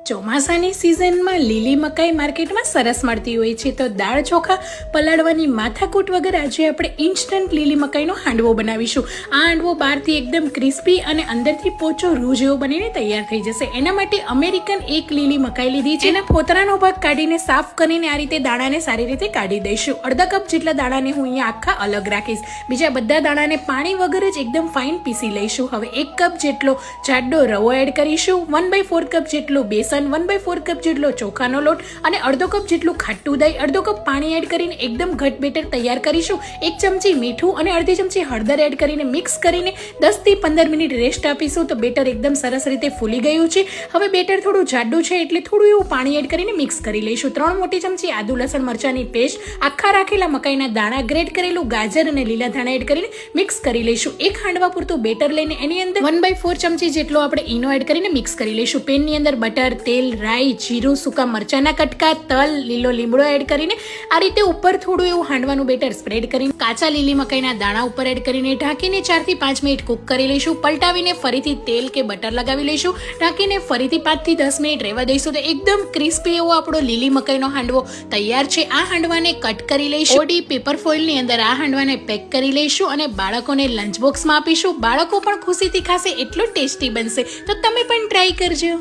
ચોમાસાની સિઝનમાં લીલી મકાઈ માર્કેટમાં સરસ મળતી હોય છે, તો દાળ ચોખા પલાળવાની માથાકૂટ વગર આજે આપણે ઇન્સ્ટન્ટ લીલી મકાઈનો હાંડવો બનાવીશું. આ હાંડવો બહારથી એકદમ ક્રિસ્પી અને અંદરથી પોચો રૂ જેવો બનીને તૈયાર થઈ જશે. એના માટે અમેરિકન એક લીલી મકાઈ લીધી છે. એના ફોતરાનો ભાગ કાઢીને સાફ કરીને આ રીતે દાણાને સારી રીતે કાઢી દઈશું. અડધા કપ જેટલા દાણાને હું અહીંયા આખા અલગ રાખીશ. બીજા બધા દાણાને પાણી વગર જ એકદમ ફાઇન પીસી લઈશું. હવે 1 કપ જેટલો જાડો રવો એડ કરીશું, 1/4 કપ જેટલો બેસન, 1/4 કપ જેટલો ચોખાનો લોટ અને અડધો કપ જેટલું ખાટું દહીં, અડધો કપ પાણી એડ કરીને એકદમ ઘટ બેટર તૈયાર કરીશું. 1 ચમચી મીઠું અને અડધી ચમચી હળદર એડ કરીને મિક્સ કરીને 10 થી 15 મિનિટ રેસ્ટ આપીશું. તો બેટર એકદમ સરસ રીતે ફૂલી ગયું છે. હવે બેટર થોડું જાડું છે એટલે થોડું એવું પાણી એડ કરીને મિક્સ કરી લઈશું. 3 મોટી ચમચી આદુ લસણ મરચાની પેસ્ટ, આખા રાખેલા મકાઈના દાણા, ગ્રેટ કરેલું ગાજર અને લીલા ધાણા એડ કરીને મિક્સ કરી લઈશું. એક હાંડવા પૂરતું બેટર લઈને એની અંદર 1/4 ચમચી જેટલો આપણે ઈનો એડ કરીને મિક્સ કરી લઈશું. પેનની અંદર બટર, તેલ, રાઈ, જીરું, સૂકા મરચાના કટકા, તલ, લીલો લીમડો એડ કરીને આ રીતે ઉપર થોડું એવું હાંડવાનું બેટર સ્પ્રેડ કરીને કાચા લીલી મકાઈના દાણા ઉપર એડ કરીને ઢાંકીને 4 થી 5 મિનિટ કુક કરી લઈશું. પલટાવીને ફરીથી તેલ કે બટર લગાવી લઈશું. ઢાંકીને ફરીથી 5 થી 10 મિનિટ રહેવા દઈશું. તો એકદમ ક્રિસ્પી એવો આપણો લીલી મકાઈનો હાંડવો તૈયાર છે. આ હાંડવાને કટ કરી લઈશું. ઓડી પેપર ફોઇલની અંદર આ હાંડવાને પેક કરી લઈશું અને બાળકોને લંચ બોક્સમાં આપીશું. બાળકો પણ ખુશીથી ખાશે, એટલો ટેસ્ટી બનશે. તો તમે પણ ટ્રાય કરજો.